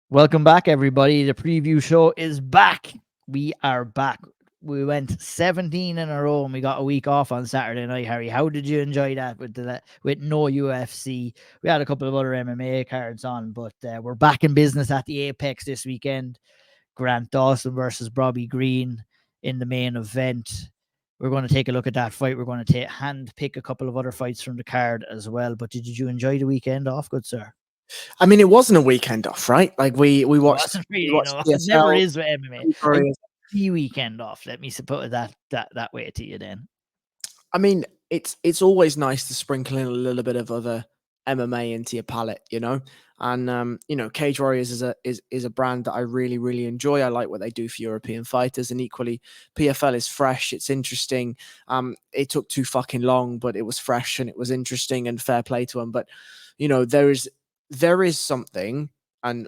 Welcome back, everybody. The preview show is back. We are back. We went 17 in a row and we got a week off on Saturday night, Harry. How did you enjoy that with no UFC? We had a couple of other MMA cards on, but we're back in business at the Apex this weekend. Grant Dawson versus Bobby Green in the main event. We're going to take a look at that fight. We're going to hand pick a couple of other fights from the card as well. But did you enjoy the weekend off, good sir? I mean, it wasn't a weekend off, right? Like we watched, Wasn't we really, watched no. It never PSL. is with MMA. The weekend off. Let me put it that way to you then. I mean, it's always nice to sprinkle in a little bit of other MMA into your palette, you know. And Cage Warriors is a brand that I really enjoy. I like what they do for European fighters, and equally, PFL is fresh. It's interesting. It took too fucking long, but it was fresh and it was interesting, and fair play to them. But there is something, and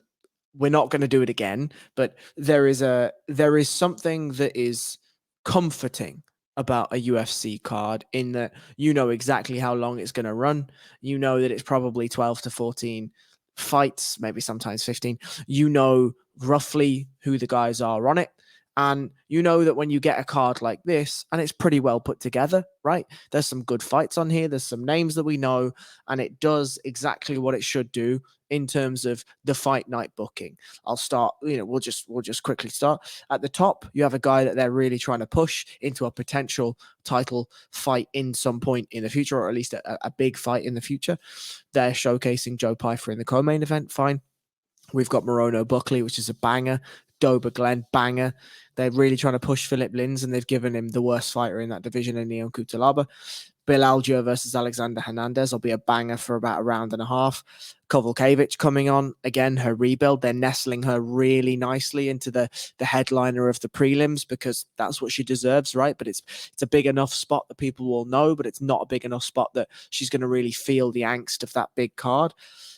we're not going to do it again, but there is something that is comforting about a UFC card, in that you know exactly how long it's going to run. You know that it's probably 12 to 14 fights, maybe sometimes 15. You know roughly who the guys are on it. And you know that when you get a card like this, and it's pretty well put together, right? There's some good fights on here. There's some names that we know, and it does exactly what it should do in terms of the fight night booking. I'll start, we'll just quickly start at the top. You have a guy that they're really trying to push into a potential title fight in some point in the future, or at least a big fight in the future. They're showcasing Joe Pyfer in the co-main event. Fine. We've got Morono Buckley, which is a banger. Dober Glenn, banger. They're really trying to push Philip Lins, and they've given him the worst fighter in that division in Leon Kutalaba. Bill Algier versus Alexander Hernandez will be a banger for about a round and a half. Kovalkiewicz coming on. Again, her rebuild. They're nestling her really nicely into the headliner of the prelims, because that's what she deserves, right? But it's a big enough spot that people will know, but it's not a big enough spot that she's going to really feel the angst of that big card.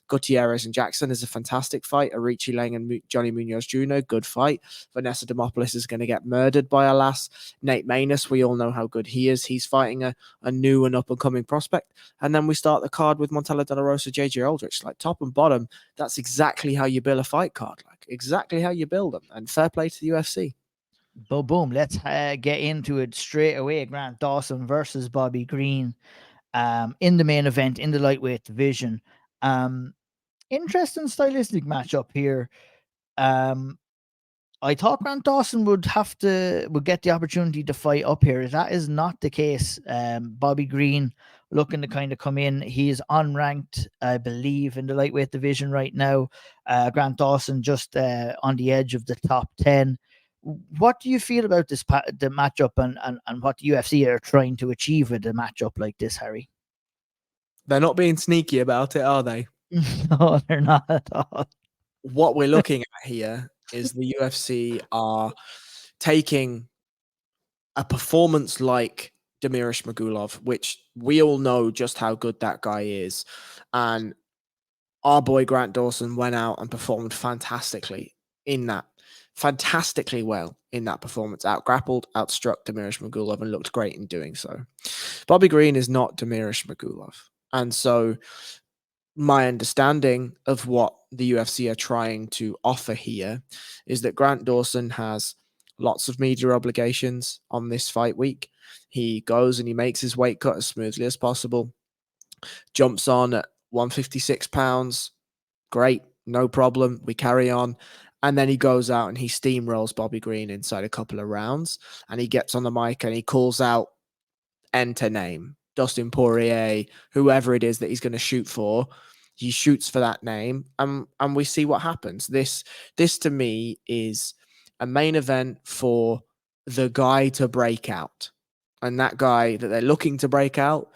Gutierrez and Jackson is a fantastic fight. Arichi Lang and Johnny Munoz Jr., good fight. Vanessa Demopoulos is going to get murdered by a lass. Nate Maness, we all know how good he is. He's fighting a new and up-and-coming prospect. And then we start the card with Montel de la Rosa, JJ Aldrich. Like, top and bottom, that's exactly how you build a fight card. Like, exactly how you build them. And fair play to the UFC. Boom. Let's get into it straight away. Grant Dawson versus Bobby Green in the main event in the lightweight division. Interesting stylistic matchup here. I thought Grant Dawson would get the opportunity to fight up here. That is not the case. Bobby Green looking to kind of come in. He is unranked, I believe, in the lightweight division right now. Grant Dawson just on the edge of the top 10. What do you feel about the matchup and what the UFC are trying to achieve with a matchup like this, Harry? They're not being sneaky about it, are they? No, they're not at all. What we're looking at here is the UFC are taking a performance like Damirish Magulov, which we all know just how good that guy is. And our boy Grant Dawson went out and performed fantastically well in that performance. Out-grappled, outstruck Damirish Magulov, and looked great in doing so. Bobby Green is not Damirish Magulov. And so my understanding of what the UFC are trying to offer here is that Grant Dawson has lots of media obligations on this fight week. He goes and he makes his weight cut as smoothly as possible, jumps on at 156 pounds. Great, no problem. We carry on. And then he goes out and he steamrolls Bobby Green inside a couple of rounds. And he gets on the mic and he calls out, enter name, Dustin Poirier, whoever it is that he's going to shoot for. He shoots for that name, and we see what happens. This to me is a main event for the guy to break out. And that guy that they're looking to break out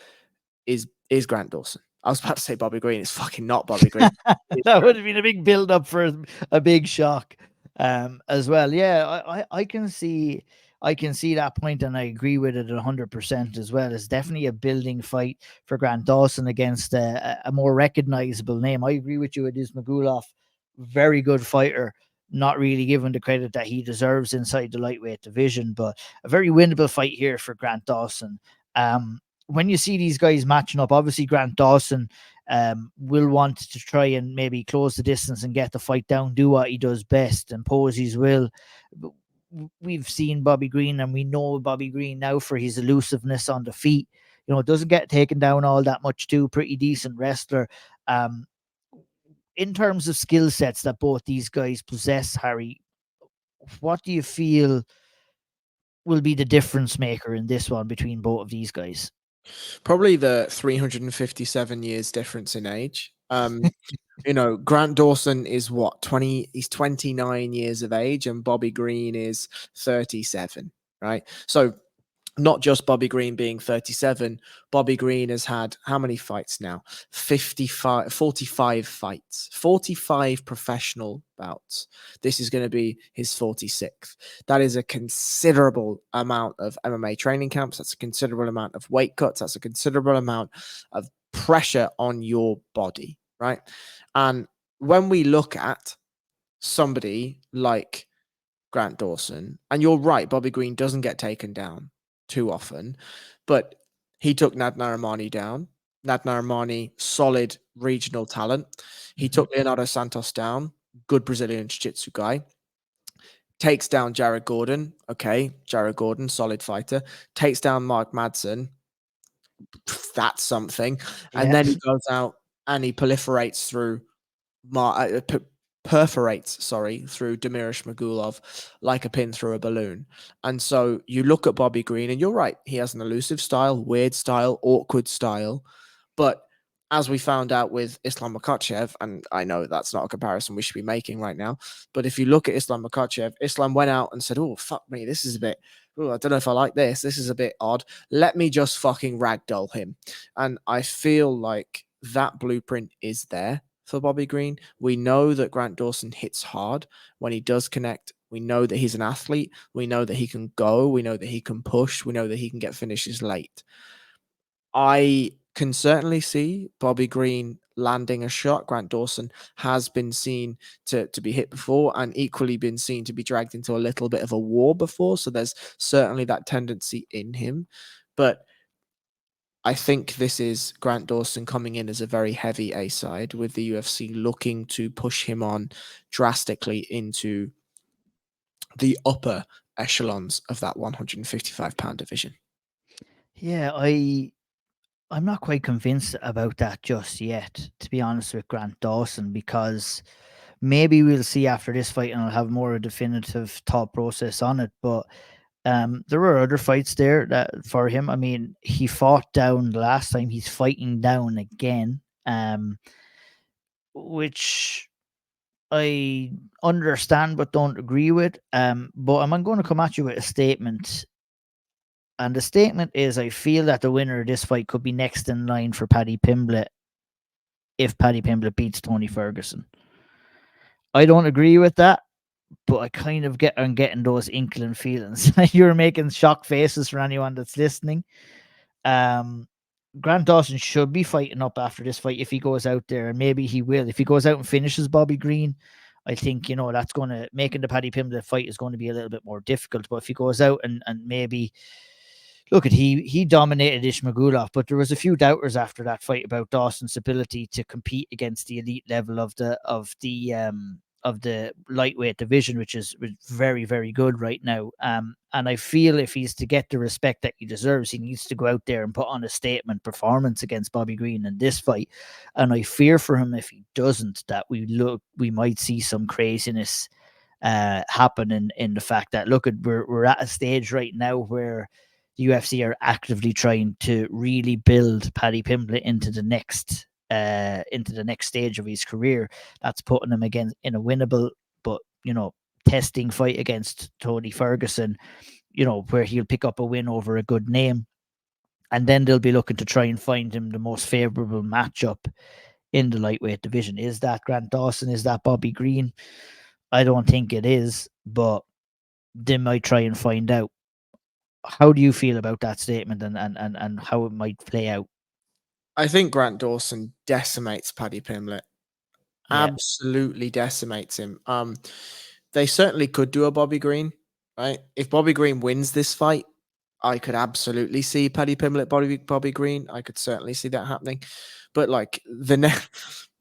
is Grant Dawson. I was about to say Bobby Green. It's fucking not Bobby Green. That would have been a big build up for a big shock as well. Yeah, I can see that point, and I agree with it 100% as well. It's definitely a building fight for Grant Dawson against a more recognizable name. I agree with you. It is Magulov, very good fighter, not really given the credit that he deserves inside the lightweight division, but a very winnable fight here for Grant Dawson. when you see these guys matching up, obviously Grant Dawson will want to try and maybe close the distance and get the fight down, do what he does best, impose his will. We've seen Bobby Green, and we know Bobby Green now for his elusiveness on the feet. Doesn't get taken down all that much too. Pretty decent wrestler. In terms of skill sets that both these guys possess, Harry, what do you feel will be the difference maker in this one between both of these guys? Probably the 357 years difference in age. Grant Dawson is what, 20? He's 29 years of age, and Bobby Green is 37, right? So not just Bobby Green being 37, Bobby Green has had how many fights now? 45 fights, 45 professional bouts. This is going to be his 46th. That is a considerable amount of MMA training camps. That's a considerable amount of weight cuts. That's a considerable amount of pressure on your body, right? And when we look at somebody like Grant Dawson, and you're right, Bobby Green doesn't get taken down too often, but he took Nad Narimani down. Nad Narimani, solid regional talent. He took Leonardo Santos down, good Brazilian jiu-jitsu guy. Takes down Jared Gordon. Okay, Jared Gordon, solid fighter. Takes down Mark Madsen. That's something. And then he goes out and he proliferates through perforates through Damirish Magulov like a pin through a balloon. And so you look at Bobby Green, and you're right, he has an elusive style, weird style, awkward style. But as we found out with Islam Makhachev, and I know that's not a comparison we should be making right now, but if you look at Islam Makhachev, Islam went out and said, oh, fuck me, this is a bit, I don't know if I like this. This is a bit odd. Let me just fucking ragdoll him. And I feel like that blueprint is there for Bobby Green. We know that Grant Dawson hits hard when he does connect. We know that he's an athlete. We know that he can go. We know that he can push. We know that he can get finishes late. I can certainly see Bobby Green landing a shot. Grant Dawson has been seen to be hit before, and equally been seen to be dragged into a little bit of a war before. So there's certainly that tendency in him. But I think this is Grant Dawson coming in as a very heavy A side, with the UFC looking to push him on drastically into the upper echelons of that 155-pound division. Yeah, I'm not quite convinced about that just yet, to be honest with Grant Dawson, because maybe we'll see after this fight and I'll have more a definitive thought process on it. But there were other fights there that for him. I mean, he fought down the last time. He's fighting down again, which I understand but don't agree with. But I'm going to come at you with a statement. And the statement is, I feel that the winner of this fight could be next in line for Paddy Pimblett if Paddy Pimblett beats Tony Ferguson. I don't agree with that, but I kind of I'm getting those inkling feelings. You're making shock faces for anyone that's listening. Grant Dawson should be fighting up after this fight if he goes out there, and maybe he will. If he goes out and finishes Bobby Green, I think, that's going to, making the Paddy Pimblett fight is going to be a little bit more difficult. But if he goes out and maybe, look at, he dominated Ishmagulov, but there was a few doubters after that fight about Dawson's ability to compete against the elite level of the lightweight division, which is very, very good right now. And I feel if he's to get the respect that he deserves, he needs to go out there and put on a statement performance against Bobby Green in this fight. And I fear for him if he doesn't, that we might see some craziness happen in the fact that, look, we're at a stage right now where the UFC are actively trying to really build Paddy Pimblett into the next stage of his career. That's putting him again in a winnable but testing fight against Tony Ferguson, where he'll pick up a win over a good name, and then they'll be looking to try and find him the most favorable matchup in the lightweight division. Is that Grant Dawson? Is that Bobby Green? I don't think it is, but they might try and find out. How do you feel about that statement and how it might play out? I think Grant Dawson decimates Paddy Pimblett. Yeah. Absolutely decimates him. They certainly could do a Bobby Green, right? If Bobby Green wins this fight, I could absolutely see Paddy Pimblett, Bobby Green. I could certainly see that happening. But like the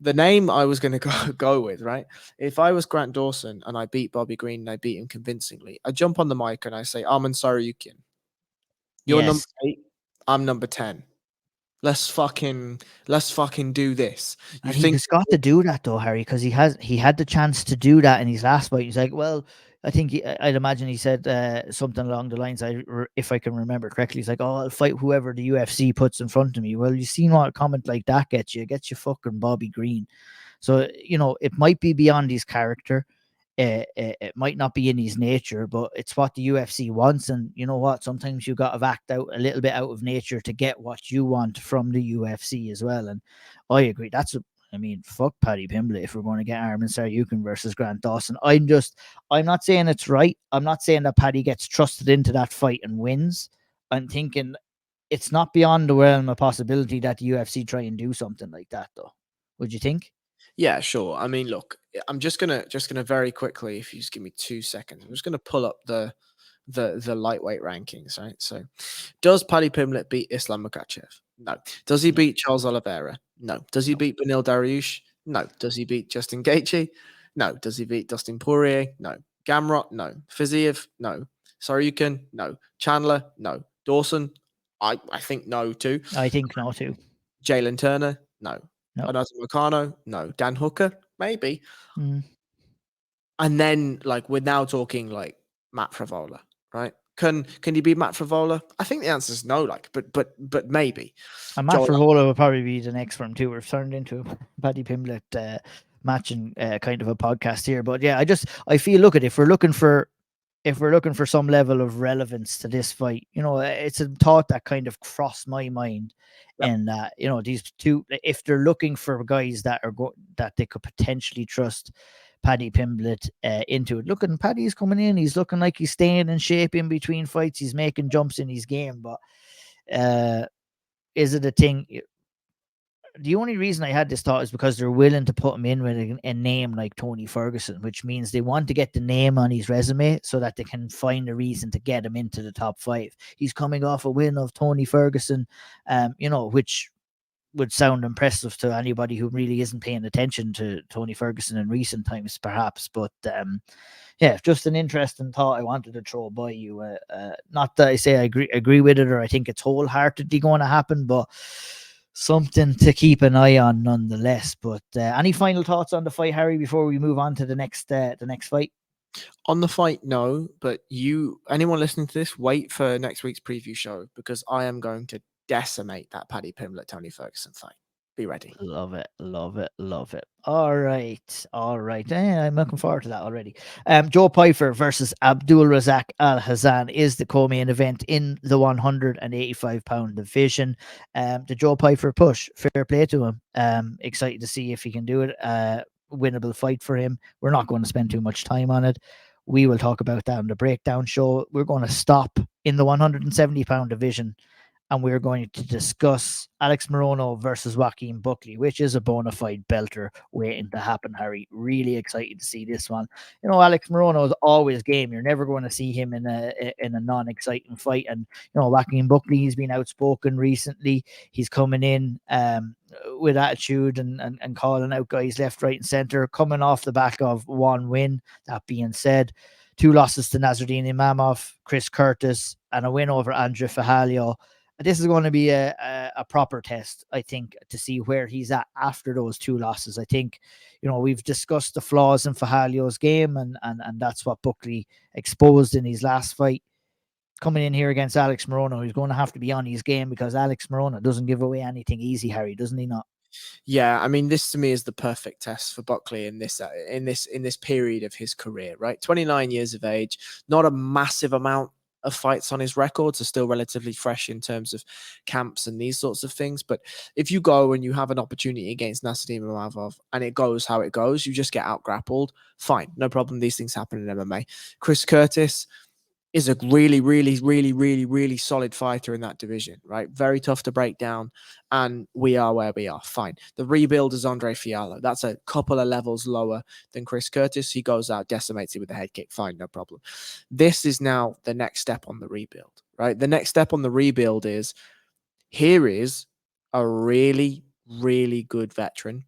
name I was going to go with, right? If I was Grant Dawson and I beat Bobby Green and I beat him convincingly, I jump on the mic and I say, Arman Saryukin, you're number Yes. 8, I'm number 10. Let's fucking do this. You And he think just got to do that though, Harry, because he had the chance to do that in his last fight. He's like, well, I think I'd imagine he said something along the lines, if I can remember correctly, he's like, oh, I'll fight whoever the UFC puts in front of me. Well, you seen what a comment like that gets you? It gets you fucking Bobby Green. So, you know, it might be beyond his character. It might not be in his nature, but it's what the UFC wants. And you know what? Sometimes you got to act out a little bit out of nature to get what you want from the UFC as well. And I agree. I mean, fuck Paddy Pimblett if we're going to get Arman Saryukin versus Grant Dawson. I'm not saying it's right. I'm not saying that Paddy gets trusted into that fight and wins. I'm thinking it's not beyond the realm of possibility that the UFC try and do something like that, though. Would you think? Yeah, sure. I mean, look, I'm just gonna very quickly, if you just give me 2 seconds, I'm just gonna pull up the lightweight rankings, right? So, does Paddy Pimblett beat Islam Makhachev? No. Does he No. beat Charles Oliveira? No. Does he No. beat Benil Dariush? No. Does he beat Justin Gaethje? No. Does he beat Dustin Poirier? No. Gamrot? No. Fiziev? No. Saryukin? No. Chandler? No. Dawson? I think no too. I think no too. Jalen Turner? No. No. Renato Moicano? No. Dan Hooker? Maybe. Mm. And then, like, we're now talking like Matt Frivola, right? Can you beat Matt Frivola? I think the answer is no. Like, but maybe. And Matt Frivola will probably be the next one too. We've turned into a Paddy Pimblett matching kind of a podcast here, but yeah, I feel, look at, if we're looking for some level of relevance to this fight, you know, it's a thought that kind of crossed my mind. Yep. And you know, these two, if they're looking for guys that that they could potentially trust Paddy Pimblett into it. Looking, Paddy's coming in, he's looking like he's staying in shape in between fights, he's making jumps in his game, but is it a thing? The only reason I had this thought is because they're willing to put him in with a name like Tony Ferguson, which means they want to get the name on his resume so that they can find a reason to get him into the top 5. He's coming off a win of Tony Ferguson, you know, which would sound impressive to anybody who really isn't paying attention to Tony Ferguson in recent times, perhaps. But yeah, just an interesting thought I wanted to throw by you. Not that I say I agree with it or I think it's wholeheartedly going to happen, but something to keep an eye on nonetheless. But any final thoughts on the fight, Harry, before we move on to the next fight? On the fight, no. But anyone listening to this, wait for next week's preview show because I am going to decimate that Paddy Pimblett Tony Ferguson fight. Be ready. Love it, love it, love it. All right, all right. I'm looking forward to that already. Joe Pyfer versus Abdul Razak Al Hazan is the co-main event in the 185-pound division. The Joe Pyfer push, fair play to him. Excited to see if he can do it. Winnable fight for him. We're not going to spend too much time on it. We will talk about that on the breakdown show. We're going to stop in the 170-pound division, and we're going to discuss Alex Morono versus Joaquin Buckley, which is a bona fide belter waiting to happen, Harry. Really excited to see this one. You know, Alex Morono is always game. You're never going to see him in a non-exciting fight. And, you know, Joaquin Buckley, he's been outspoken recently. He's coming in with attitude and calling out guys left, right, and center, coming off the back of one win. That being said, 2 losses to Nasruddin Imamov, Chris Curtis, and a win over Andre Fajalio. This is going to be a proper test, I think, to see where he's at after those 2 losses. I think, you know, we've discussed the flaws in Fajalio's game, and that's what Buckley exposed in his last fight. Coming in here against Alex Morono, he's going to have to be on his game because Alex Morono doesn't give away anything easy, Harry, doesn't he not? Yeah, I mean, this to me is the perfect test for Buckley in this period of his career, right? 29 years of age, not a massive amount of fights on his records, are still relatively fresh in terms of camps and these sorts of things. But if you go and you have an opportunity against Nasruddin Imamov and it goes how it goes, you just get out grappled. Fine, no problem. These things happen in MMA. Chris Curtis is a really, really, really, really, really solid fighter in that division, right? Very tough to break down. And we are where we are. Fine. The rebuild is Andre Fiallo. That's a couple of levels lower than Chris Curtis. He goes out, decimates it with a head kick. Fine, no problem. This is now the next step on the rebuild. right? The next step on the rebuild is, here is a really, really good veteran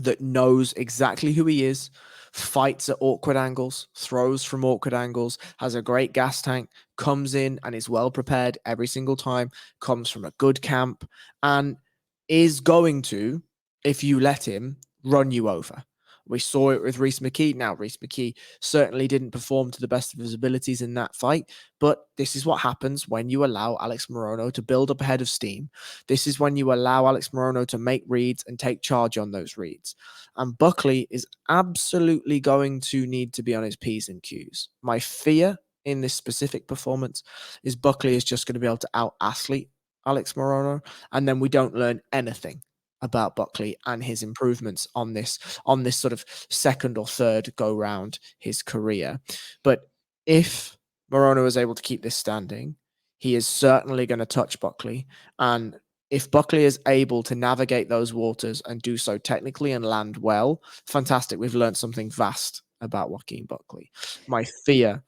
that knows exactly who he is, fights at awkward angles, throws from awkward angles, has a great gas tank, comes in and is well prepared every single time, comes from a good camp, and is going to, if you let him, run you over. We saw it with Rhys McKee. Now, Rhys McKee certainly didn't perform to the best of his abilities in that fight, but this is what happens when you allow Alex Morono to build up a head of steam. This is when you allow Alex Morono to make reads and take charge on those reads. And Buckley is absolutely going to need to be on his P's and Q's. My fear in this specific performance is Buckley is just going to be able to out-athlete Alex Morono, and then we don't learn anything about Buckley and his improvements on this sort of second or third go round his career. But if Morono is able to keep this standing, he is certainly going to touch Buckley. And if Buckley is able to navigate those waters and do so technically and land well, fantastic. We've learned something vast about Joaquin Buckley. My fear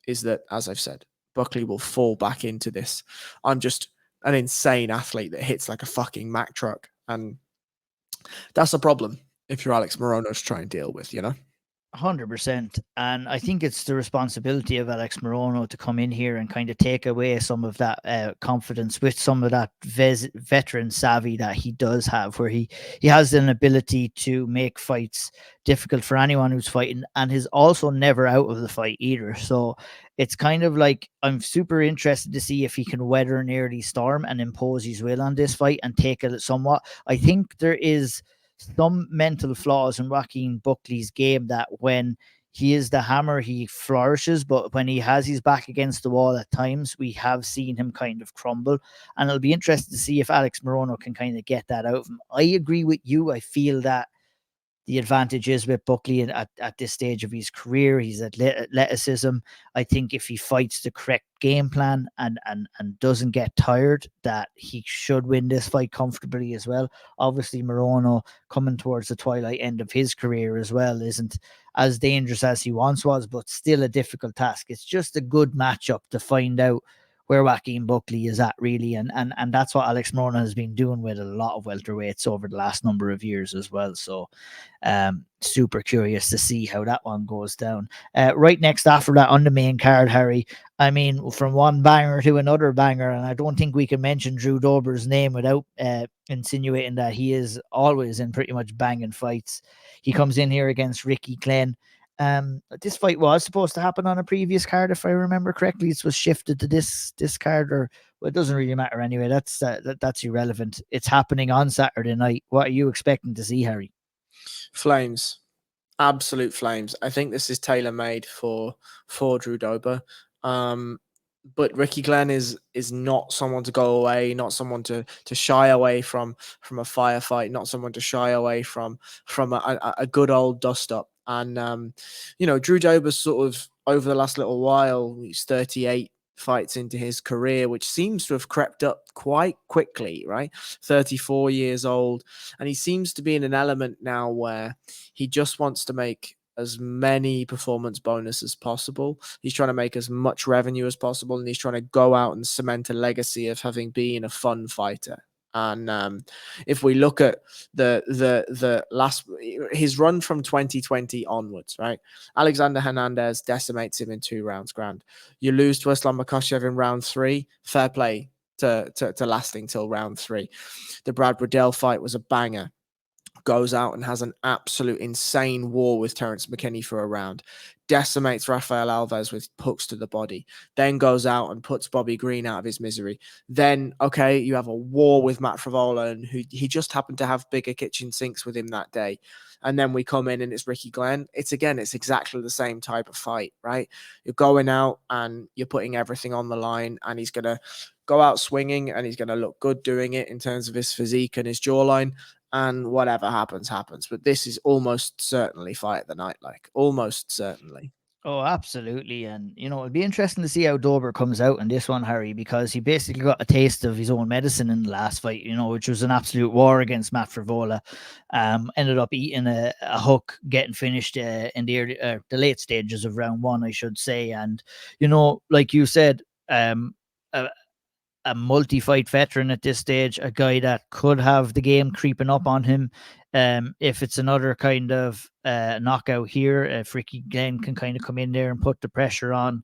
is that, as I've said, Buckley will fall back into this. I'm just an insane athlete that hits like a fucking Mack truck. And that's a problem if you're Alex Morono to try and deal with, you know? 100%. And I think it's the responsibility of Alex Morono to come in here and kind of take away some of that confidence with some of that veteran savvy that he does have, where he has an ability to make fights difficult for anyone who's fighting, and is also never out of the fight either. So it's kind of like, I'm super interested to see if he can weather an early storm and impose his will on this fight and take it somewhat. I think there is some mental flaws in Joaquin Buckley's game that when he is the hammer, he flourishes, but when he has his back against the wall at times, we have seen him kind of crumble. And it'll be interesting to see if Alex Morono can kind of get that out of him. I agree with you. I feel that the advantage is with Buckley at this stage of his career. He's athleticism. I think if he fights the correct game plan and doesn't get tired, that he should win this fight comfortably as well. Obviously, Morono, coming towards the twilight end of his career as well, isn't as dangerous as he once was, but still a difficult task. It's just a good matchup to find out where Joaquin Buckley is at, really. And that's what Alex Morono has been doing with a lot of welterweights over the last number of years as well. So super curious to see how that one goes down. Right next after that on the main card, Harry, I mean, from one banger to another banger, and I don't think we can mention Drew Dober's name without insinuating that he is always in pretty much banging fights. He comes in here against Rickey Glenn. This fight was supposed to happen on a previous card, if I remember correctly. It was shifted to this card, or well, it doesn't really matter anyway. That's irrelevant. It's happening on Saturday night. What are you expecting to see, Harry? Flames, absolute flames. I think this is tailor made for Drew Dober. But Rickey Glenn is not someone to go away, not someone to shy away from a firefight, not someone to shy away from a good old dust up. And you know, Drew Dober's sort of over the last little while, he's 38 fights into his career, which seems to have crept up quite quickly, right? 34 years old, and he seems to be in an element now where he just wants to make as many performance bonus as possible. He's trying to make as much revenue as possible, and he's trying to go out and cement a legacy of having been a fun fighter. And if we look at the last, his run from 2020 onwards, right? Alexander Hernandez decimates him in 2 rounds. Grand. You lose to Islam Makhachev in round 3. Fair play to lasting till round 3. The Brad Riddell fight was a banger. Goes out and has an absolute insane war with Terrence McKinney for a round, decimates Rafael Alves with hooks to the body, then goes out and puts Bobby Green out of his misery. Then, okay, you have a war with Matt Frivola, and who he just happened to have bigger kitchen sinks with him that day. And then we come in and it's Rickey Glenn. It's exactly the same type of fight, right? You're going out and you're putting everything on the line, and he's going to go out swinging, and he's going to look good doing it in terms of his physique and his jawline. And whatever happens, happens. But this is almost certainly fight of the night, like almost certainly. Oh, absolutely. And, you know, it'll be interesting to see how Dober comes out in this one, Harry, because he basically got a taste of his own medicine in the last fight, you know, which was an absolute war against Matt Frivola. Ended up eating a hook, getting finished in the late stages of round 1, I should say. And, you know, like you said, a multi-fight veteran at this stage, a guy that could have the game creeping up on him. If it's another kind of knockout here, if Rickey Glenn can kind of come in there and put the pressure on,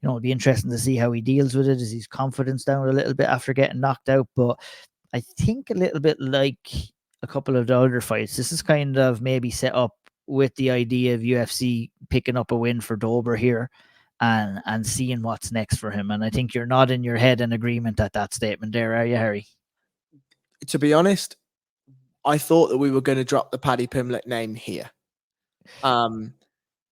it'd be interesting to see how he deals with it. Is his confidence down a little bit after getting knocked out? But I think a little bit like a couple of the other fights, this is kind of maybe set up with the idea of UFC picking up a win for Dober here and seeing what's next for him. And I think you're nodding your head in agreement at that statement there, are you, Harry? To be honest, I thought that we were going to drop the Paddy Pimblett name here.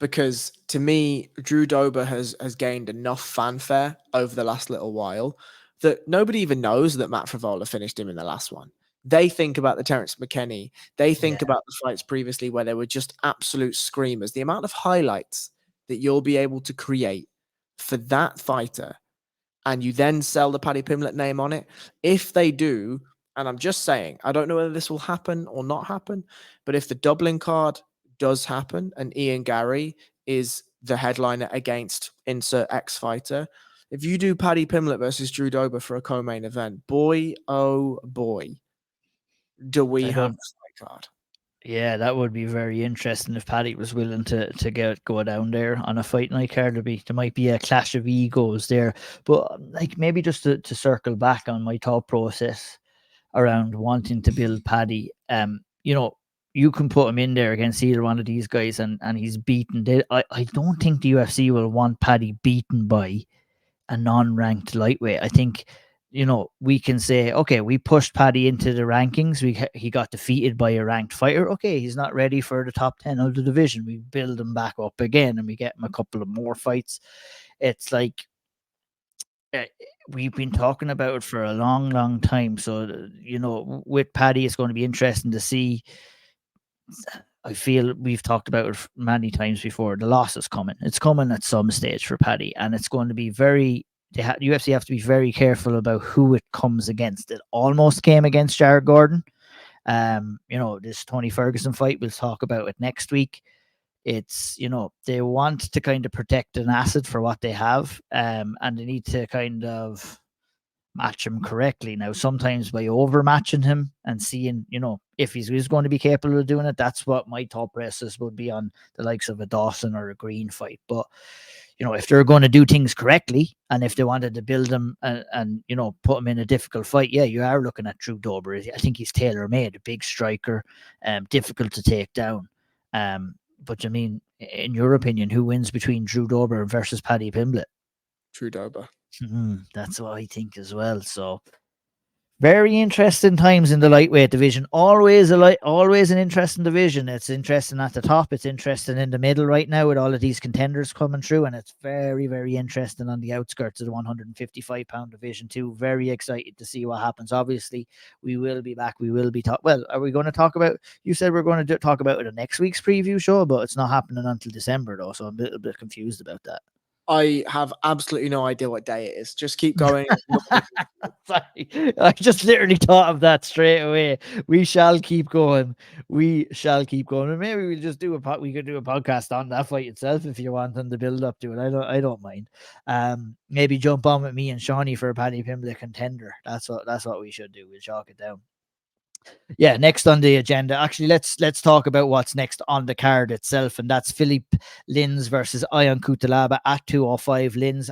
Because to me, Drew Dober has gained enough fanfare over the last little while that nobody even knows that Matt Frivola finished him in the last one. They think about the Terrence McKinney. They think about the fights previously where they were just absolute screamers. The amount of highlights that you'll be able to create for that fighter, and you then sell the Paddy Pimblett name on it. If they do, and I'm just saying, I don't know whether this will happen or not happen, but if the Dublin card does happen and Ian Gary is the headliner against insert X fighter, if you do Paddy Pimblett versus Drew Dober for a co-main event, boy, oh boy, do we have the fight card. Yeah, that would be very interesting if Paddy was willing to go down there on a fight night card. There might be a clash of egos there. But like maybe just to circle back on my thought process around wanting to build Paddy, you can put him in there against either one of these guys and he's beaten. I don't think the UFC will want Paddy beaten by a non-ranked lightweight. I think, we can say, okay, we pushed Paddy into the rankings. He got defeated by a ranked fighter. Okay, he's not ready for the top 10 of the division. We build him back up again and we get him a couple of more fights. It's like, we've been talking about it for a long, long time. So, with Paddy, it's going to be interesting to see. I feel we've talked about it many times before. The loss is coming. It's coming at some stage for Paddy, and it's going to be very. UFC have to be very careful about who it comes against. It almost came against Jared Gordon. This Tony Ferguson fight, we'll talk about it next week. It's, they want to kind of protect an asset for what they have, and they need to kind of match him correctly. Now, sometimes by overmatching him and seeing, if he's going to be capable of doing it, that's what my thought process would be on the likes of a Dawson or a Green fight. But, if they're going to do things correctly and if they wanted to build him and put him in a difficult fight, yeah, you are looking at Drew Dober. I think he's tailor-made, a big striker, difficult to take down. But, in your opinion, who wins between Drew Dober versus Paddy Pimblett? Drew Dober. That's what I think as well. So very interesting times in the lightweight division. Always an interesting division. It's interesting at the top. It's interesting in the middle right now with all of these contenders coming through, and it's very, very interesting on the outskirts of the 155-pound division too. Very excited to see what happens. Obviously, we will be back. We will be are we going to talk about? You said we're going to talk about it in next week's preview show, but it's not happening until December though, so I'm a little bit confused about that. I have absolutely no idea what day it is. Just keep going. Sorry, I just literally thought of that straight away. We shall keep going. And maybe we'll just we could do a podcast on that fight itself if you want, and the build up to it. I don't mind. Maybe jump on with me and Shawnee for a Paddy Pimblett contender. That's what we should do. We'll chalk it down. Yeah, next on the agenda. Actually, let's talk about what's next on the card itself, and that's Philippe Lins versus Ion Cutelaba at 205. Lins,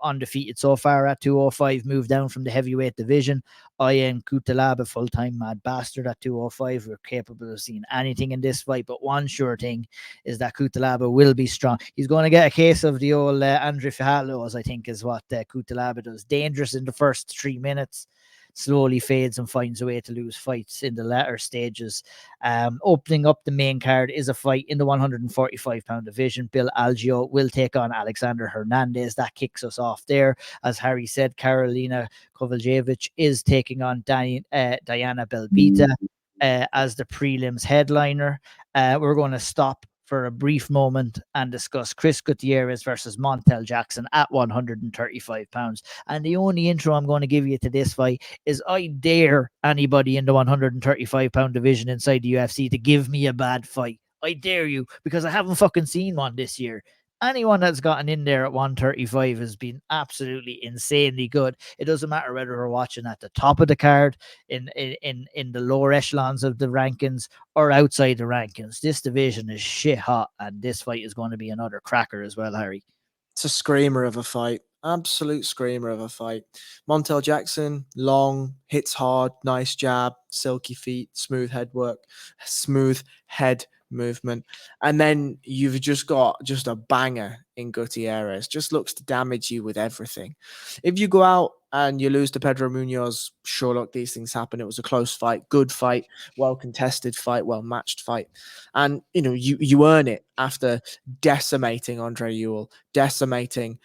undefeated so far at 205, moved down from the heavyweight division. Ion Cutelaba, full-time mad bastard at 205. We're capable of seeing anything in this fight, but one sure thing is that Cutelaba will be strong. He's going to get a case of the old Andre Fijalos, I think, is what Cutelaba does. Dangerous in the first 3 minutes. Slowly fades and finds a way to lose fights in the latter stages. Opening up the main card is a fight in the 145-pound division. Bill Algeo will take on Alexander Hernandez. That kicks us off there. As Harry said, Karolina Kovaljevic is taking on Diana Belbita as the prelims headliner. We're going to stop for a brief moment and discuss Chris Gutierrez versus Montel Jackson at 135 pounds. And the only intro I'm going to give you to this fight is I dare anybody in the 135-pound division inside the UFC to give me a bad fight. I dare you, because I haven't fucking seen one this year. anyone that's gotten in there at 135 has been absolutely insanely good. It doesn't matter whether we're watching at the top of the card, in the lower echelons of the rankings, or outside the rankings. This division is shit hot, and this fight is going to be another cracker as well, Harry. It's a screamer of a fight. Absolute screamer of a fight. Montel Jackson, long, hits hard, nice jab, silky feet, smooth head work, smooth head movement. And then you've just got just a banger in Gutierrez. Just looks to damage you with everything. If you go out and you lose to Pedro Munoz, sure, look, these things happen. It was a close fight, good fight, well contested fight, well matched fight. And you earn it after decimating Andre Ewell, decimating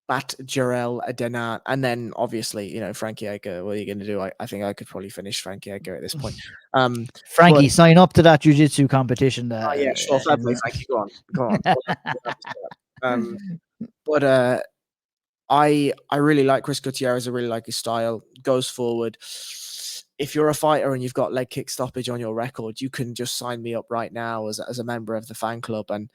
Bat Jarrell Adenat, and then obviously, Frankie Edgar. What are you going to do? I think I could probably finish Frankie Edgar at this point. Frankie, sign up to that jiu-jitsu competition. Yeah, sure. Fair play, Frankie. Go on. But I really like Chris Gutierrez. I really like his style. Goes forward. If you're a fighter and you've got leg kick stoppage on your record, you can just sign me up right now as a member of the fan club. And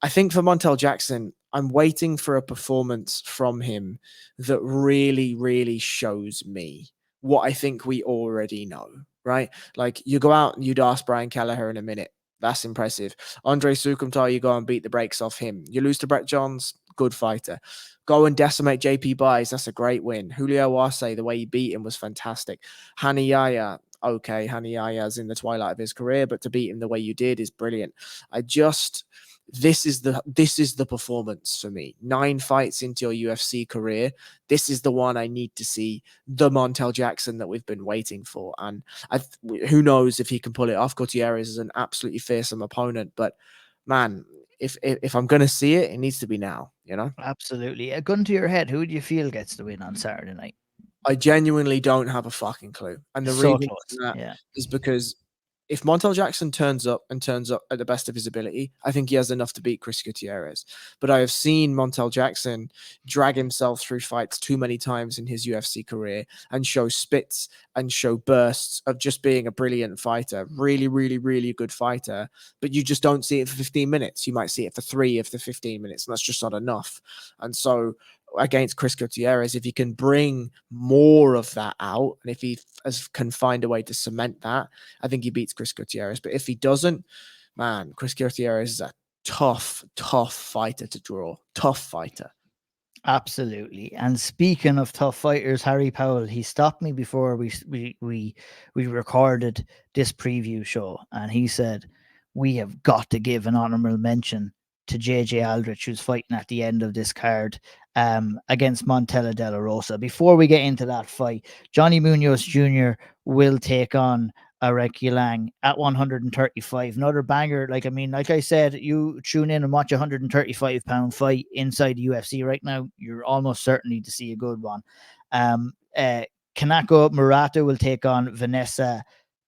I think for Montel Jackson, I'm waiting for a performance from him that really, really shows me what I think we already know, right? Like, you go out and you'd ask Brian Kelleher in a minute. That's impressive. Andre Sukumtar, you go and beat the brakes off him. You lose to Brett Johns, good fighter. Go and decimate JP Buys, that's a great win. Julio Arce, the way he beat him was fantastic. Hani Yaya, okay, Hani Yaya's in the twilight of his career, but to beat him the way you did is brilliant. This is the performance for me. 9 fights into your UFC career. This is the one I need to see, the Montel Jackson that we've been waiting for. And who knows if he can pull it off. Gutierrez is an absolutely fearsome opponent, but man, if I'm going to see it, it needs to be now, Absolutely. A gun to your head, who do you feel gets the win on Saturday night? I genuinely don't have a fucking clue. And the reason for that is because if Montel Jackson turns up at the best of his ability, I think he has enough to beat Chris Gutierrez. But I have seen Montel Jackson drag himself through fights too many times in his UFC career and show spits and show bursts of just being a brilliant fighter, really, really, really good fighter. But you just don't see it for 15 minutes. You might see it for 3 of the 15 minutes, and that's just not enough. And so against Chris Gutierrez, if he can bring more of that out, and if he can find a way to cement that, I think he beats Chris Gutierrez. But if he doesn't, man, Chris Gutierrez is a tough fighter to draw. Tough fighter. Absolutely. And speaking of tough fighters, Harry Powell, he stopped me before we recorded this preview show, and he said, we have got to give an honorable mention to JJ Aldrich, who's fighting at the end of this card against Montel de la Rosa. Before we get into that fight, Johnny Munoz Jr. will take on Rickey at 135. Another banger. Like I said, you tune in and watch a 135-pound fight inside the UFC right now, you're almost certainly to see a good one. Kanako Murata will take on Vanessa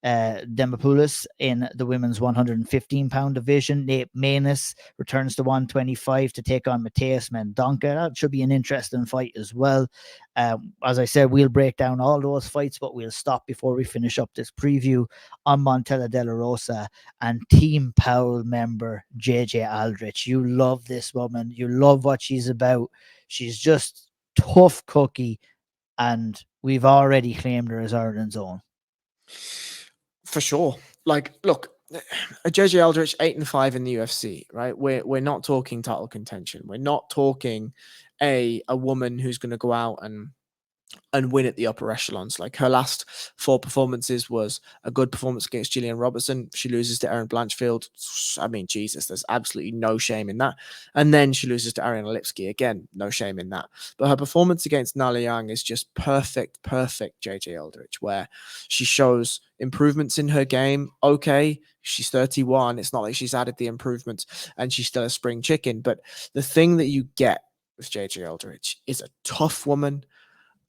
Demopoulos in the women's 115-pound division. Nate Maness returns to 125 to take on Mateus Mendonca. That should be an interesting fight as well. As I said, we'll break down all those fights, but we'll stop before we finish up this preview on Montel de la Rosa and Team Powell member JJ Aldrich. You love this woman. You love what she's about. She's just tough cookie, and we've already claimed her as Ireland's own. For sure. Like, look, JJ Aldrich 8-5 in the UFC, right? We're not talking title contention. We're not talking a woman who's going to go out and win at the upper echelons. Like, her last 4 performances was a good performance against Gillian Robertson. She loses to Erin Blanchfield. I mean, Jesus, there's absolutely no shame in that. And then she loses to Ariane Lipsky. Again, no shame in that. But her performance against Nala Young is just perfect JJ Aldrich, where she shows improvements in her game. Okay, she's 31. It's not like she's added the improvements and she's still a spring chicken. But the thing that you get with JJ Aldrich is a tough woman,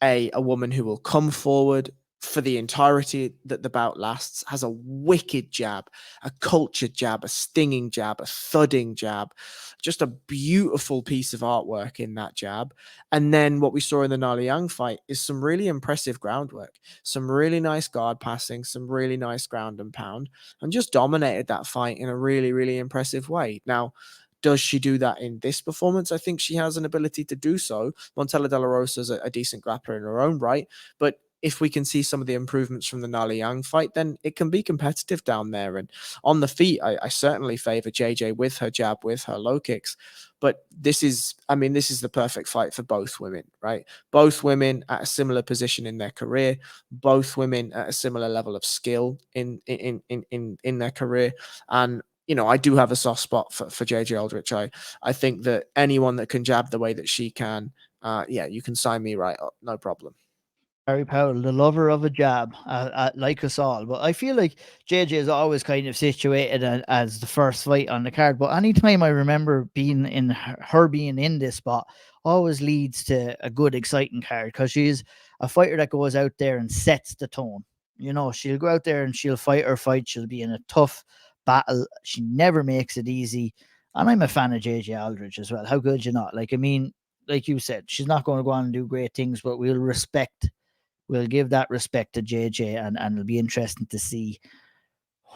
a woman who will come forward for the entirety that the bout lasts, has a wicked jab, a cultured jab, a stinging jab, a thudding jab, just a beautiful piece of artwork in that jab. And then what we saw in the Nala Young fight is some really impressive groundwork, some really nice guard passing, some really nice ground and pound, and just dominated that fight in a really, really impressive way. Now, Does she do that in this performance? I think she has an ability to do so. Montella De La Rosa is a decent grappler in her own right, but if we can see some of the improvements from the Nali Yang fight, then it can be competitive down there. And on the feet, I certainly favor JJ with her jab, with her low kicks. But this is the perfect fight for both women, right? Both women at a similar position in their career, both women at a similar level of skill in their career. And I do have a soft spot for JJ Aldrich. I think that anyone that can jab the way that she can, you can sign me right up, no problem. Harry Powell, the lover of a jab, like us all. But I feel like JJ is always kind of situated as the first fight on the card. But anytime I remember being in her being in this spot, always leads to a good, exciting card, because she's a fighter that goes out there and sets the tone. She'll go out there and she'll fight her fight. She'll be in a tough battle. She never makes it easy. And I'm a fan of JJ Aldrich as well. How good you not? Like you said, she's not going to go on and do great things, but we'll give that respect to JJ, and it'll be interesting to see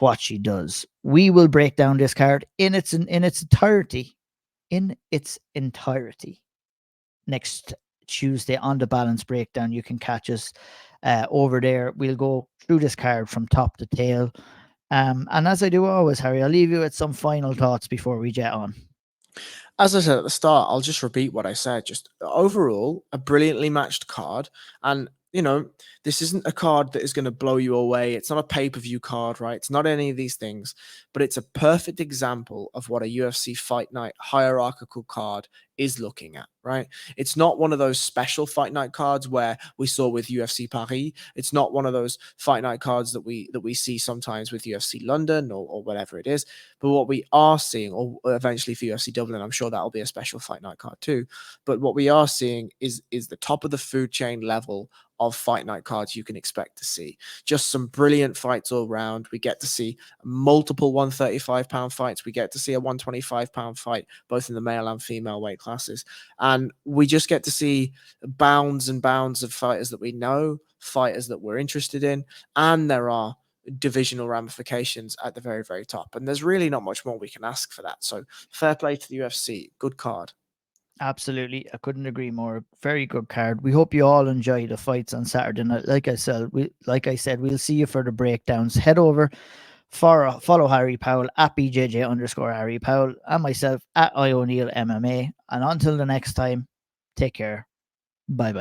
what she does. We will break down this card in its entirety next Tuesday on the Balance Breakdown. You can catch us over there. We'll go through this card from top to tail. And as I do always, Harry, I'll leave you with some final thoughts before we jet on. As I said at the start, I'll just repeat what I said. Just overall, a brilliantly matched card. And this isn't a card that is going to blow you away. It's not a pay-per-view card, right? It's not any of these things, but it's a perfect example of what a UFC Fight Night hierarchical card is looking at, right? It's not one of those special Fight Night cards where we saw with UFC Paris. It's not one of those Fight Night cards that we see sometimes with UFC London or whatever it is. But what we are seeing, or eventually for UFC Dublin, I'm sure that'll be a special Fight Night card too. But what we are seeing is the top of the food chain level of Fight Night cards you can expect to see. Just some brilliant fights all round. We get to see multiple 135-pound fights. We get to see a 125-pound fight, both in the male and female weight classes. And we just get to see bounds and bounds of fighters that we know, fighters that we're interested in, and there are divisional ramifications at the very, very top. And there's really not much more we can ask for that. So fair play to the UFC. Good card. Absolutely. I couldn't agree more. Very good card. We hope you all enjoy the fights on Saturday night. Like I said, we'll see you for the breakdowns. Head over, follow Harry Powell at BJJ_Harry Powell, and myself at IO'Neill MMA. And until the next time, take care. Bye-bye.